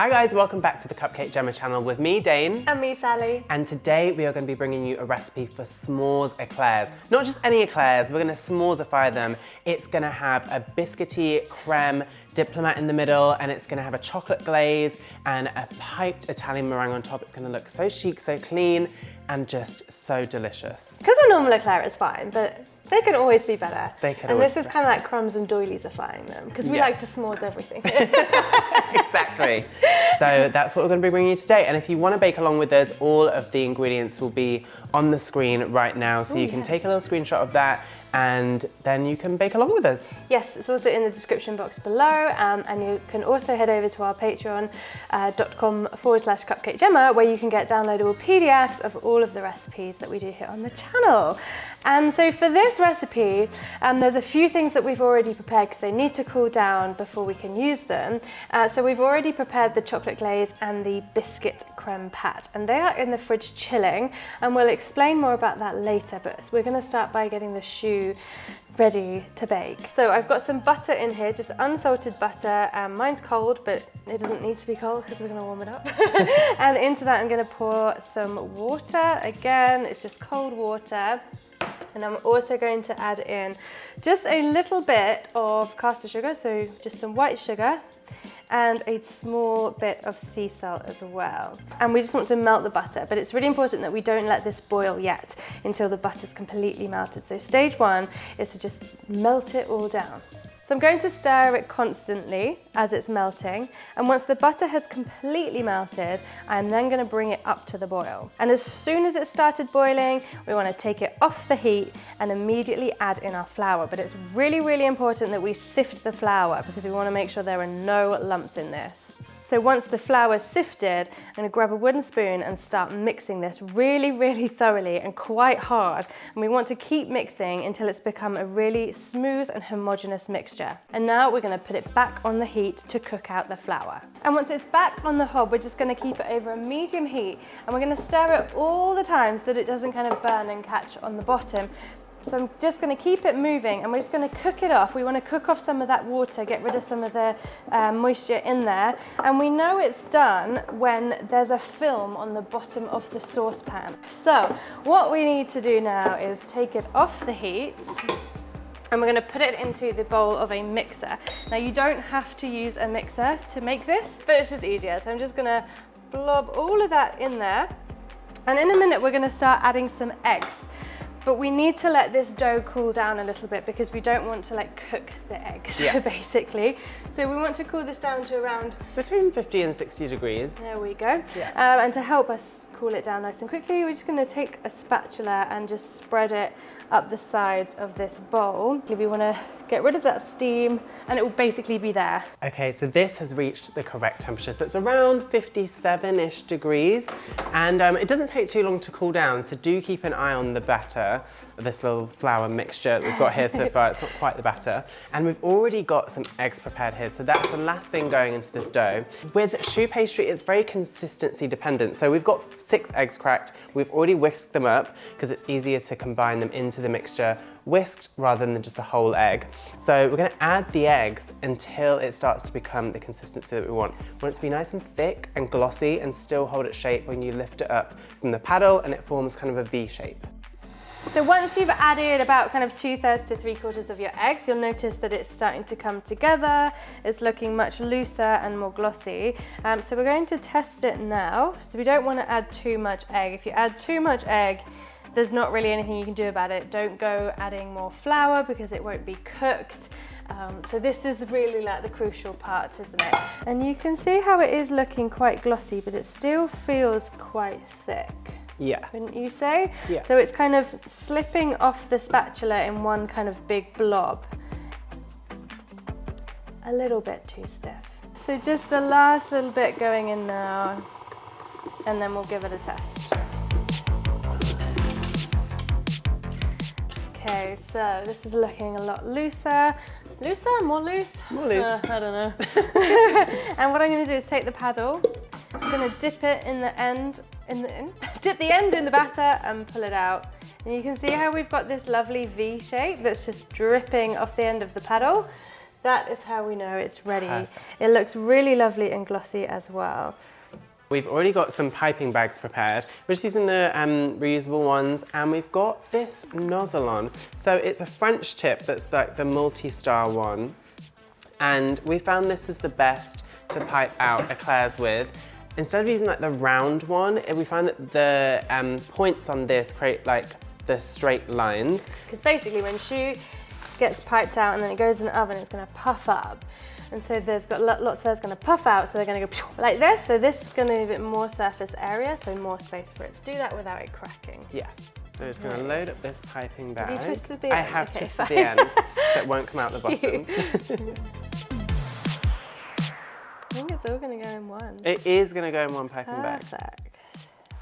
Hi guys, welcome back to the Cupcake Jemma channel with me, Dane. And me, Sally. And today we are going to be bringing you a recipe for s'mores eclairs. Not just any eclairs, we're going to s'moresify them. It's going to have a biscuity creme diplomat in the middle, and it's going to have a chocolate glaze and a piped Italian meringue on top. It's going to look so chic, so clean, and just so delicious. Because a normal eclair is fine, but they can always be better. They can and always this is kind of like crumbs and doilies-ifying them, because we like to s'mores everything. Exactly. So that's what we're going to be bringing you today. And if you want to bake along with us, all of the ingredients will be on the screen right now. So you can take a little screenshot of that, and then you can bake along with us. Yes, it's also in the description box below, and you can also head over to our patreon.com/CupcakeJemma, where you can get downloadable PDFs of all of the recipes that we do here on the channel. And so for this recipe, there's a few things that we've already prepared because they need to cool down before we can use them. So we've already prepared the chocolate glaze and the biscuit creme pat, and they are in the fridge chilling, and we'll explain more about that later, but we're going to start by getting the choux ready to bake. So I've got some butter in here, just unsalted butter. Mine's cold, but it doesn't need to be cold because we're going to warm it up. And into that I'm going to pour some water. Again, it's just cold water. And I'm also going to add in just a little bit of caster sugar, so just some white sugar, and a small bit of sea salt as well. And we just want to melt the butter, but it's really important that we don't let this boil yet until the butter's completely melted. So stage one is to just melt it all down. So I'm going to stir it constantly as it's melting, and once the butter has completely melted, I'm then going to bring it up to the boil. And as soon as it started boiling, we want to take it off the heat and immediately add in our flour. But it's really, really important that we sift the flour because we want to make sure there are no lumps in this. So once the flour's sifted, I'm going to grab a wooden spoon and start mixing this really, really thoroughly and quite hard. And we want to keep mixing until it's become a really smooth and homogeneous mixture. And now we're going to put it back on the heat to cook out the flour. And once it's back on the hob, we're just going to keep it over a medium heat, and we're going to stir it all the time so that it doesn't kind of burn and catch on the bottom. So I'm just going to keep it moving, and we're just going to cook it off. We want to cook off some of that water, get rid of some of the moisture in there. And we know it's done when there's a film on the bottom of the saucepan. So what we need to do now is take it off the heat, and we're going to put it into the bowl of a mixer. Now you don't have to use a mixer to make this, but it's just easier. So I'm just going to blob all of that in there. And in a minute we're going to start adding some eggs. But we need to let this dough cool down a little bit because we don't want to cook the eggs, basically. So we want to cool this down to around between 50 and 60 degrees. There we go. Yeah. And to help us cool it down nice and quickly, we're just going to take a spatula and just spread it up the sides of this bowl. We want to get rid of that steam, and it will basically be there. Okay, so this has reached the correct temperature. So it's around 57-ish degrees, and it doesn't take too long to cool down, so do keep an eye on the batter, this little flour mixture that we've got here so far. It's not quite the batter. And we've already got some eggs prepared here, so that's the last thing going into this dough. With choux pastry, it's very consistency dependent. So we've got 6 eggs cracked. We've already whisked them up because it's easier to combine them into the mixture whisked rather than just a whole egg. So we're going to add the eggs until it starts to become the consistency that we want. We want it to be nice and thick and glossy and still hold its shape when you lift it up from the paddle, and it forms kind of a V shape. So once you've added about kind of 2/3 to 3/4 of your eggs, you'll notice that it's starting to come together. It's looking much looser and more glossy. So we're going to test it now. So we don't want to add too much egg. If you add too much egg, there's not really anything you can do about it. Don't go adding more flour because it won't be cooked. So this is really the crucial part, isn't it? And you can see how it is looking quite glossy, but it still feels quite thick. Yeah. Wouldn't you say? Yeah. So it's kind of slipping off the spatula in one kind of big blob. A little bit too stiff. So just the last little bit going in now, and then we'll give it a test. Okay, so this is looking a lot looser. Looser? More loose? More loose. I don't know. And what I'm going to do is take the paddle. I'm going to dip it in the end, dip the end in the batter and pull it out. And you can see how we've got this lovely V shape that's just dripping off the end of the paddle. That is how we know it's ready. Perfect. It looks really lovely and glossy as well. We've already got some piping bags prepared. We're just using the reusable ones, and we've got this nozzle on. So it's a French tip that's like the multi-star one. And we found this is the best to pipe out eclairs with. Instead of using like the round one, we found that the points on this create like the straight lines. Because basically when choux gets piped out and then it goes in the oven, it's going to puff up. And so there's got lots of air going to puff out, so they're going to go like this. So this is going to give it more surface area, so more space for it to do that without it cracking. Yes. So we're just going to load up this piping bag. Have you twisted the end? I have Okay, twisted fine. the end, so it won't come out the bottom. I think it's all going to go in one. It is going to go in one piping bag. Perfect.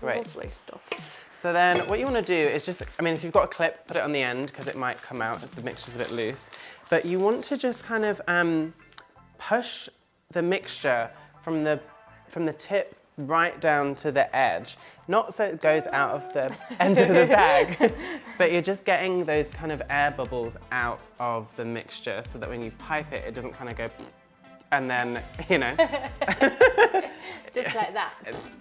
Great. Lovely stuff. So then what you want to do is just, I mean, if you've got a clip, put it on the end because it might come out if the mixture's a bit loose. But you want to just kind of push the mixture from the tip right down to the edge. Not so it goes out of the end of the bag, but you're just getting those kind of air bubbles out of the mixture so that when you pipe it, it doesn't kind of go and then, you know. Just like that.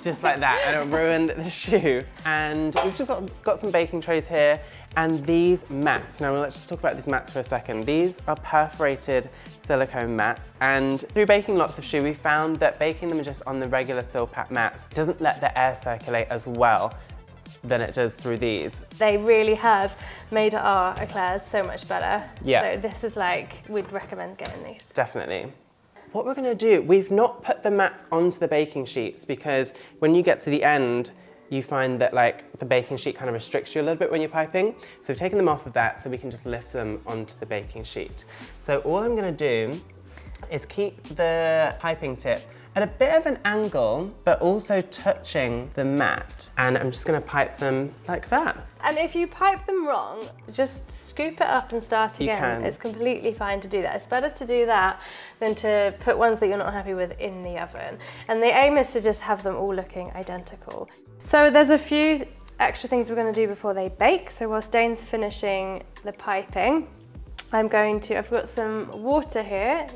Just like that, and it ruined the choux. And we've just got some baking trays here, and these mats. Now let's just talk about these mats for a second. These are perforated silicone mats, and through baking lots of choux, we found that baking them just on the regular Silpat mats doesn't let the air circulate as well than it does through these. They really have made our eclairs so much better. Yeah. So this is like, we'd recommend getting these. Definitely. What we're going to do, we've not put the mats onto the baking sheets because when you get to the end, you find that like the baking sheet kind of restricts you a little bit when you're piping. So we've taken them off of that so we can just lift them onto the baking sheet. So all I'm going to do is keep the piping tip at a bit of an angle, but also touching the mat. And I'm just going to pipe them like that. And if you pipe them wrong, just scoop it up and start You again. can. It's completely fine to do that. It's better to do that than to put ones that you're not happy with in the oven. And the aim is to just have them all looking identical. So there's a few extra things we're going to do before they bake. So whilst Dane's finishing the piping, I've got some water here,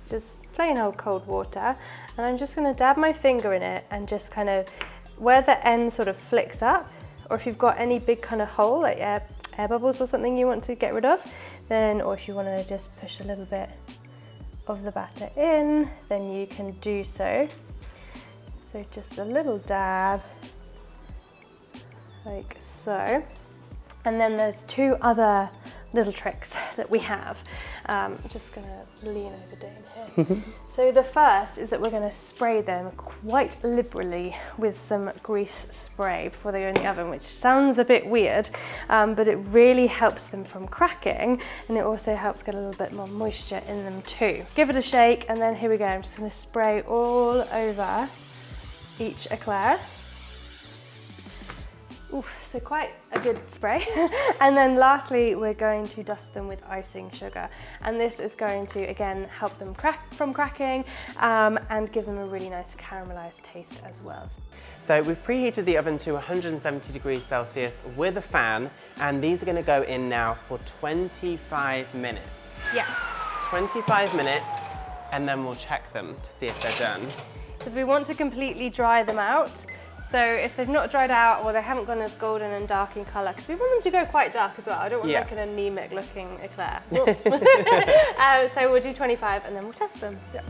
just plain old cold water, and I'm just going to dab my finger in it and just kind of where the end sort of flicks up, or if you've got any big kind of hole like air bubbles or something you want to get rid of, then, or if you want to just push a little bit of the batter in, then you can do so. So just a little dab like so. And then there's two other little tricks that we have. I'm just gonna lean over Dane here. So the first is that we're gonna spray them quite liberally with some grease spray before they go in the oven, which sounds a bit weird, but it really helps them from cracking, and it also helps get a little bit more moisture in them too. Give it a shake, and then here we go. I'm just gonna spray all over each eclair. Ooh, so quite a good spray. And then lastly, we're going to dust them with icing sugar. And this is going to, again, help them crack from cracking and give them a really nice caramelized taste as well. So we've preheated the oven to 170 degrees Celsius with a fan, and these are going to go in now for 25 minutes. Yeah. 25 minutes, and then we'll check them to see if they're done. Because we want to completely dry them out. So if they've not dried out or they haven't gone as golden and dark in colour, because we want them to go quite dark as well. I don't want like an anemic looking eclair. So we'll do 25 and then we'll test them. Yeah.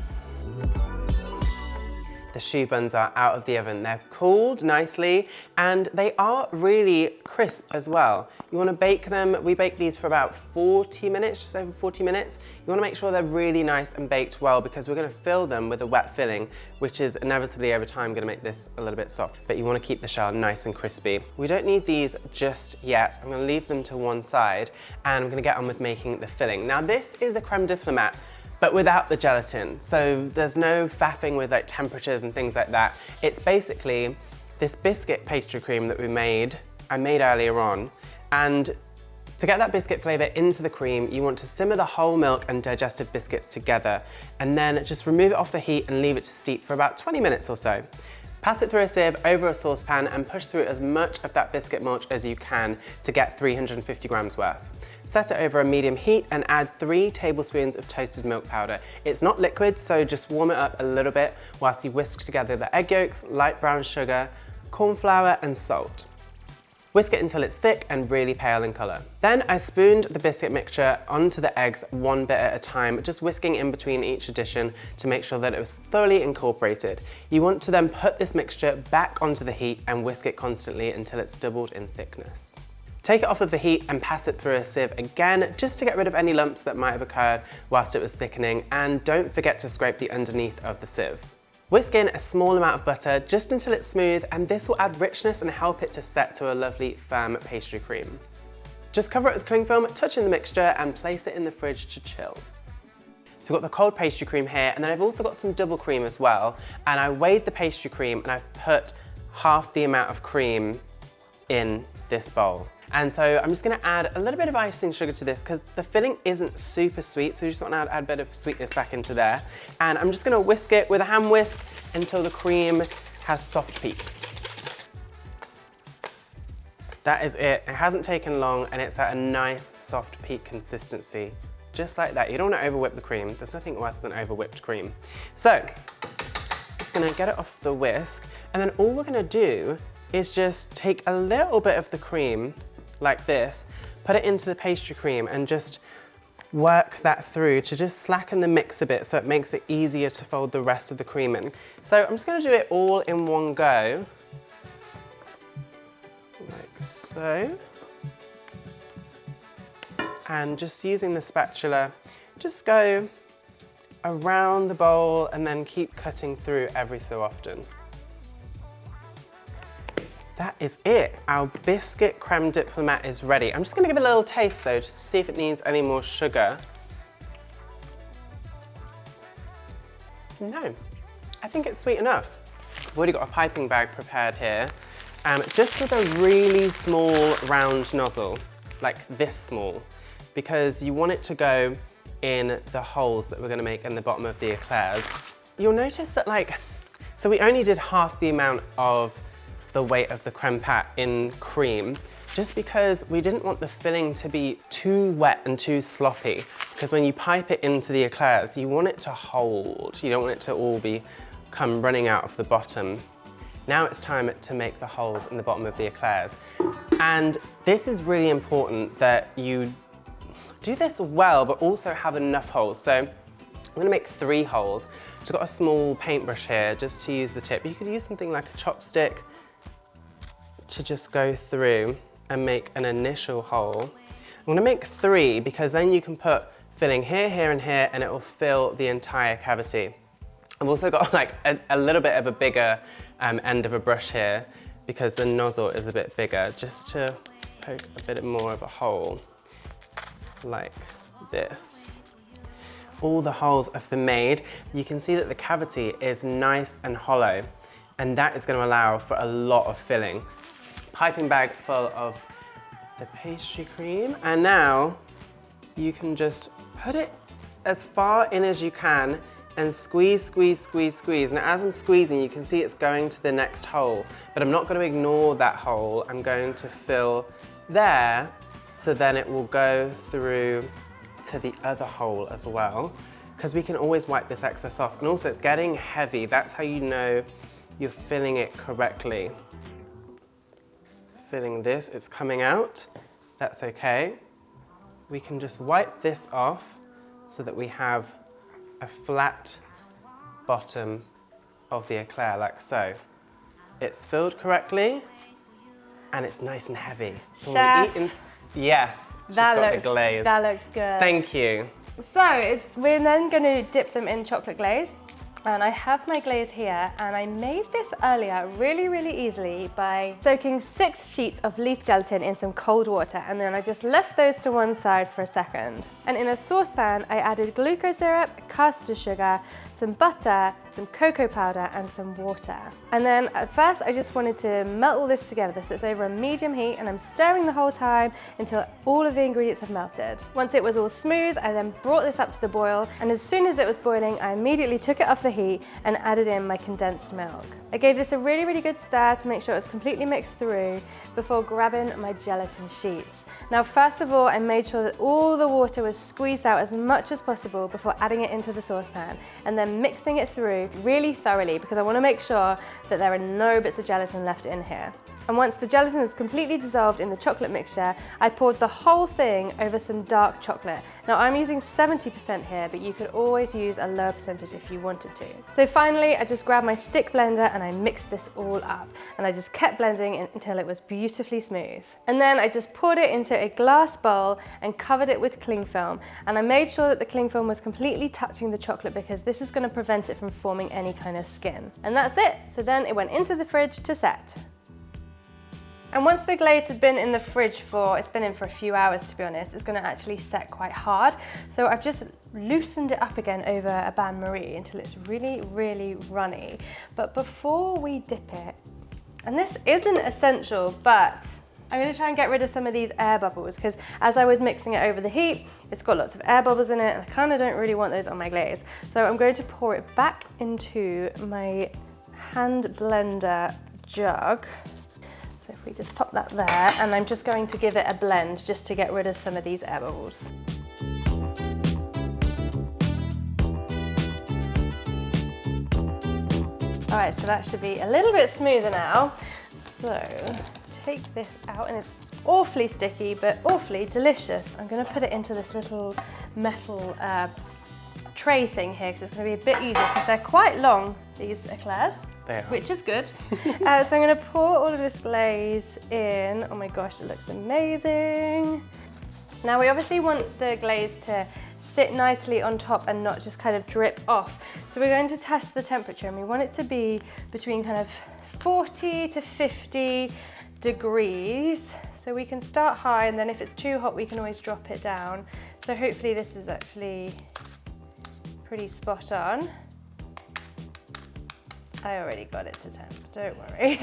The choux buns are out of the oven. They're cooled nicely and they are really crisp as well. You want to bake them, we bake these for about 40 minutes, just over 40 minutes. You want to make sure they're really nice and baked well because we're going to fill them with a wet filling, which is inevitably over time going to make this a little bit soft, but you want to keep the shell nice and crispy. We don't need these just yet. I'm going to leave them to one side and I'm going to get on with making the filling. Now this is a creme diplomat, but without the gelatin. So there's no faffing with like temperatures and things like that. It's basically this biscuit pastry cream that I made earlier on. And to get that biscuit flavor into the cream, you want to simmer the whole milk and digestive biscuits together, and then just remove it off the heat and leave it to steep for about 20 minutes or so. Pass it through a sieve over a saucepan and push through as much of that biscuit mulch as you can to get 350 grams worth. Set it over a medium heat and add 3 tablespoons of toasted milk powder. It's not liquid, so just warm it up a little bit whilst you whisk together the egg yolks, light brown sugar, corn flour and salt. Whisk it until it's thick and really pale in colour. Then I spooned the biscuit mixture onto the eggs one bit at a time, just whisking in between each addition to make sure that it was thoroughly incorporated. You want to then put this mixture back onto the heat and whisk it constantly until it's doubled in thickness. Take it off of the heat and pass it through a sieve again, just to get rid of any lumps that might have occurred whilst it was thickening, and don't forget to scrape the underneath of the sieve. Whisk in a small amount of butter just until it's smooth, and this will add richness and help it to set to a lovely firm pastry cream. Just cover it with cling film, touch in the mixture and place it in the fridge to chill. So we've got the cold pastry cream here, and then I've also got some double cream as well, and I weighed the pastry cream and I've put half the amount of cream in this bowl. And so I'm just gonna add a little bit of icing sugar to this because the filling isn't super sweet, so you just want to add a bit of sweetness back into there. And I'm just gonna whisk it with a hand whisk until the cream has soft peaks. That is it. It hasn't taken long and it's at a nice soft peak consistency. Just like that. You don't want to over whip the cream. There's nothing worse than over whipped cream. So, just gonna get it off the whisk, and then all we're gonna do is just take a little bit of the cream like this, put it into the pastry cream and just work that through to just slacken the mix a bit so it makes it easier to fold the rest of the cream in. So I'm just going to do it all in one go, like so. And just using the spatula, just go around the bowl and then keep cutting through every so often. That is it. Our biscuit creme diplomat is ready. I'm just gonna give it a little taste though, just to see if it needs any more sugar. No, I think it's sweet enough. I've already got a piping bag prepared here, just with a really small round nozzle, like this small, because you want it to go in the holes that we're gonna make in the bottom of the eclairs. You'll notice that so we only did half the amount of the weight of the creme pat in cream, just because we didn't want the filling to be too wet and too sloppy, because when you pipe it into the eclairs, you want it to hold. You don't want it to all come running out of the bottom. Now it's time to make the holes in the bottom of the eclairs. And this is really important that you do this well, but also have enough holes. So I'm gonna make 3 holes. I've got a small paintbrush here just to use the tip. You could use something like a chopstick to just go through and make an initial hole. I'm gonna make 3 because then you can put filling here, here and here, and it will fill the entire cavity. I've also got a little bit of a bigger end of a brush here because the nozzle is a bit bigger, just to poke a bit more of a hole like this. All the holes have been made. You can see that the cavity is nice and hollow, and that is going to allow for a lot of filling. Piping bag full of the pastry cream, and now you can just put it as far in as you can and squeeze, squeeze, squeeze, squeeze. Now as I'm squeezing, you can see it's going to the next hole, but I'm not going to ignore that hole. I'm going to fill there, so then it will go through to the other hole as well, because we can always wipe this excess off. And also it's getting heavy. That's how you know you're filling it correctly. Filling this, it's coming out. That's okay. We can just wipe this off so that we have a flat bottom of the eclair, like so. It's filled correctly and it's nice and heavy. So Chef, when we eat yes, she's got the glaze. That looks good. Thank you. So we're then going to dip them in chocolate glaze. And I have my glaze here, and I made this earlier really, really easily by soaking 6 sheets of leaf gelatin in some cold water, and then I just left those to one side for a second. And in a saucepan, I added glucose syrup, caster sugar, some some butter, some cocoa powder, and some water. And then at first I just wanted to melt all this together, so it's over a medium heat, and I'm stirring the whole time until all of the ingredients have melted. Once it was all smooth, I then brought this up to the boil, and as soon as it was boiling, I immediately took it off the heat and added in my condensed milk. I gave this a really, really good stir to make sure it was completely mixed through before grabbing my gelatin sheets. Now, first of all, I made sure that all the water was squeezed out as much as possible before adding it into the saucepan, and then mixing it through really thoroughly because I want to make sure that there are no bits of gelatin left in here. And once the gelatin was completely dissolved in the chocolate mixture, I poured the whole thing over some dark chocolate. Now I'm using 70% here, but you could always use a lower percentage if you wanted to. So finally, I just grabbed my stick blender and I mixed this all up. And I just kept blending until it was beautifully smooth. And then I just poured it into a glass bowl and covered it with cling film. And I made sure that the cling film was completely touching the chocolate because this is going to prevent it from forming any kind of skin. And that's it. So then it went into the fridge to set. And once the glaze had been in the fridge it's been in for a few hours to be honest, it's going to actually set quite hard. So I've just loosened it up again over a bain-marie until it's really, really runny. But before we dip it, and this isn't essential, but I'm going to try and get rid of some of these air bubbles because as I was mixing it over the heat, it's got lots of air bubbles in it and I kind of don't really want those on my glaze. So I'm going to pour it back into my hand blender jug. So if we just pop that there, and I'm just going to give it a blend just to get rid of some of these air bubbles. All right, so that should be a little bit smoother now. So take this out, and it's awfully sticky, but awfully delicious. I'm gonna put it into this little metal tray thing here, because it's gonna be a bit easier, because they're quite long, these eclairs. They are. Which is good. So I'm going to pour all of this glaze in. Oh my gosh, it looks amazing. Now we obviously want the glaze to sit nicely on top and not just kind of drip off. So we're going to test the temperature, and we want it to be between kind of 40 to 50 degrees. So we can start high, and then if it's too hot, we can always drop it down. So hopefully this is actually pretty spot on. I already got it to temp, don't worry.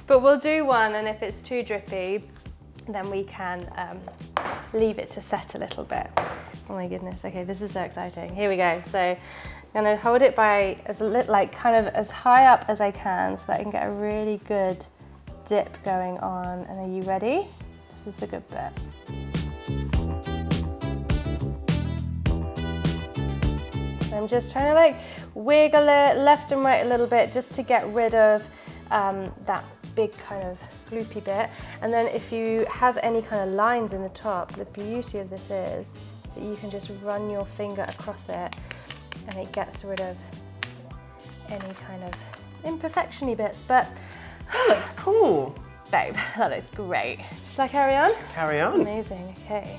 But we'll do one, and if it's too drippy, then we can leave it to set a little bit. Oh my goodness, okay, this is so exciting. Here we go. So I'm gonna hold it by kind of as high up as I can so that I can get a really good dip going on. And are you ready? This is the good bit. I'm just trying to wiggle it left and right a little bit just to get rid of that big kind of gloopy bit. And then if you have any kind of lines in the top, the beauty of this is that you can just run your finger across it and it gets rid of any kind of imperfection-y bits. But that looks cool. Babe, that looks great. Shall I carry on? Carry on. Amazing, okay.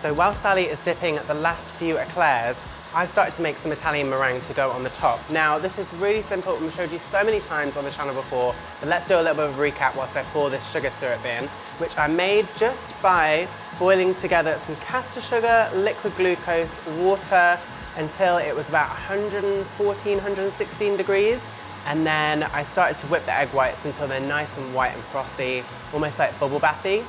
So while Sally is dipping the last few eclairs, I've started to make some Italian meringue to go on the top. Now, this is really simple, and we've showed you so many times on the channel before, but let's do a little bit of a recap whilst I pour this sugar syrup in, which I made just by boiling together some castor sugar, liquid glucose, water, until it was about 114, 116 degrees. And then I started to whip the egg whites until they're nice and white and frothy, almost like bubble bathy.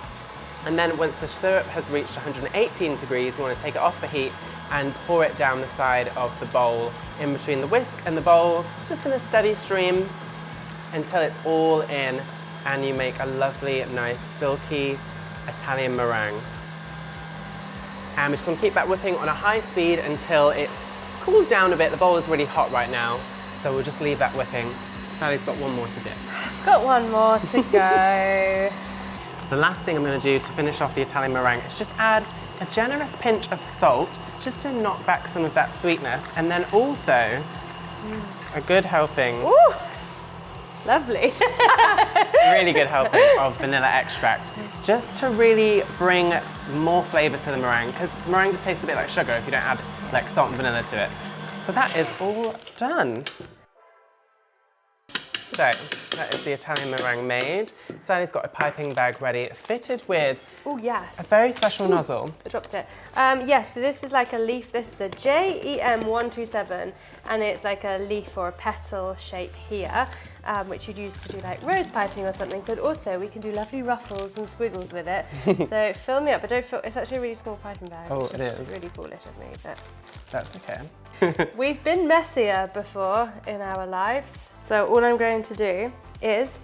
And then once the syrup has reached 118 degrees, you want to take it off the heat and pour it down the side of the bowl in between the whisk and the bowl, just in a steady stream until it's all in, and you make a lovely, nice, silky Italian meringue. And we just want to keep that whipping on a high speed until it's cooled down a bit. The bowl is really hot right now, so we'll just leave that whipping. Sally's got one more to dip. Got one more to go. The last thing I'm going to do to finish off the Italian meringue is just add a generous pinch of salt, just to knock back some of that sweetness, and then also a good helping, ooh, lovely, really good helping of vanilla extract, just to really bring more flavour to the meringue, because meringue just tastes a bit like sugar if you don't add salt and vanilla to it. So that is all done. So that is the Italian meringue made. Sally's got a piping bag ready, fitted with a very special nozzle. I dropped it. Yes, so this is like a leaf. This is a JEM127, and it's like a leaf or a petal shape here, which you'd use to do like rose piping or something. But also we can do lovely ruffles and squiggles with it. So fill me up, but don't feel. It's actually a really small piping bag. Oh, it is. It's really foolish of me, but that's okay. We've been messier before in our lives. So all I'm going to do is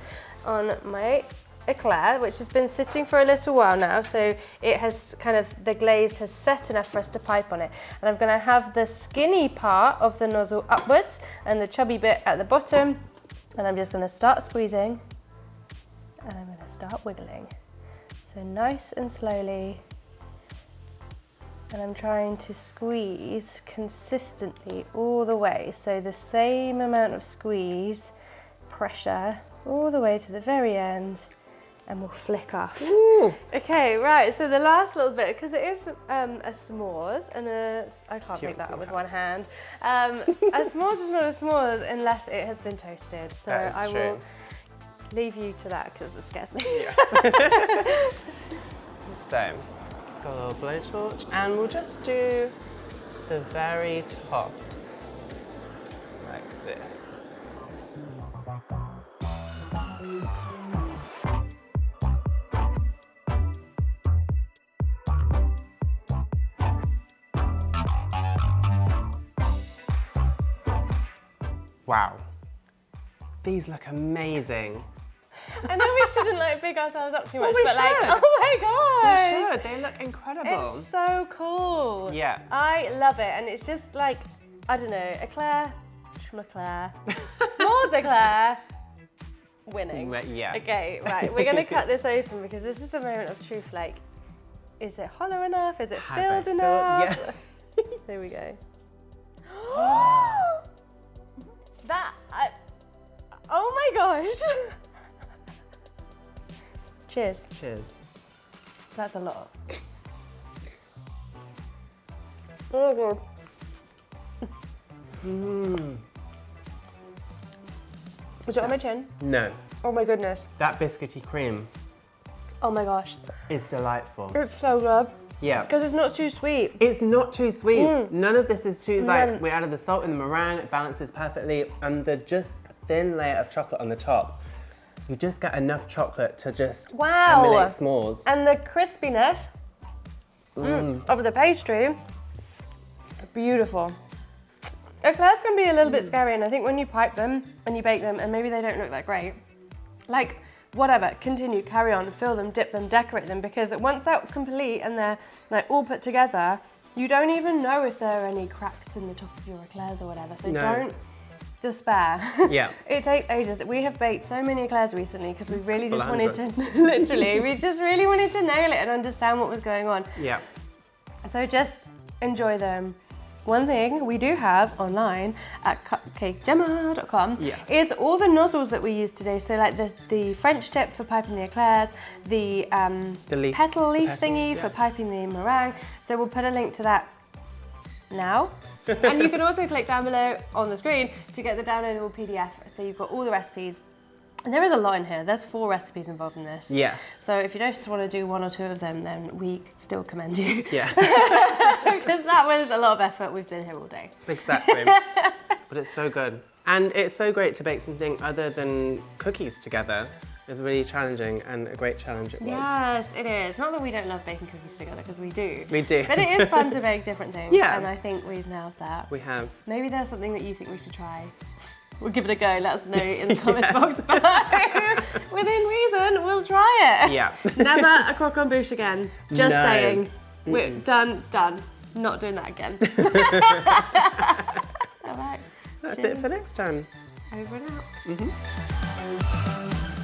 on my eclair, which has been sitting for a little while now, so it has kind of, the glaze has set enough for us to pipe on it. And I'm going to have the skinny part of the nozzle upwards and the chubby bit at the bottom. And I'm just going to start squeezing and I'm going to start wiggling. So nice and slowly. And I'm trying to squeeze consistently all the way. So the same amount of squeeze, pressure, all the way to the very end, and we'll flick off. Ooh. Okay, right, so the last little bit, because it is a s'mores, and I can't make that up with one hand. A s'mores is not a s'mores unless it has been toasted. So I will leave you to that, because it scares me. Yes. So. Got a little blowtorch, and we'll just do the very tops like this. Wow, these look amazing. I know we shouldn't like big ourselves up too much, but like, oh my gosh! We should. They look incredible. It's so cool. Yeah. I love it, and it's just like, I don't know, eclair, schmeclair, s'mores eclair, winning. Yes. Okay, right. We're gonna cut this open because this is the moment of truth. Like, is it hollow enough? Is it filled enough? Yeah. There we go. Oh my gosh! Cheers. Cheers. That's a lot. Oh god. Is it on my chin? No. Oh my goodness. That biscuity cream Oh my gosh. is delightful. It's so good. Yeah. Because it's not too sweet. It's not too sweet. Mm. None of this is too, like, None. we added the salt in the meringue, it balances perfectly, and the just thin layer of chocolate on the top. You just get enough chocolate to just emulate s'mores. And the crispiness of the pastry, beautiful. Eclairs can be a little bit scary, and I think when you pipe them and you bake them and maybe they don't look that great, like, whatever, continue, carry on, fill them, dip them, decorate them, because once they're complete and they're like all put together, you don't even know if there are any cracks in the top of your eclairs or whatever, so don't despair. Yeah. It takes ages. We have baked so many eclairs recently because we really just wanted to, literally, we just really wanted to nail it and understand what was going on. Yeah. So just enjoy them. One thing we do have online at CupcakeJemma.com is all the nozzles that we use today. So like the French tip for piping the eclairs, the petal leaf thingy for piping the meringue. So we'll put a link to that now. And you can also click down below on the screen to get the downloadable PDF. So you've got all the recipes. And there is a lot in here. There's 4 recipes involved in this. Yes. So if you just want to do 1 or 2 of them, then we still commend you. Yeah. Because that was a lot of effort. We've been here all day. Exactly. But it's so good. And it's so great to bake something other than cookies together. It's really challenging, and a great challenge it was. Yes, it is. Not that we don't love baking cookies together, because we do. We do. But it is fun to bake different things. Yeah. And I think we've nailed that. We have. Maybe there's something that you think we should try. We'll give it a go. Let us know in the comments box below. Within reason, we'll try it. Yeah. Never a croque en bouche again. Just No. saying. We're done. Not doing that again. All right. That's it for next time. Over and out.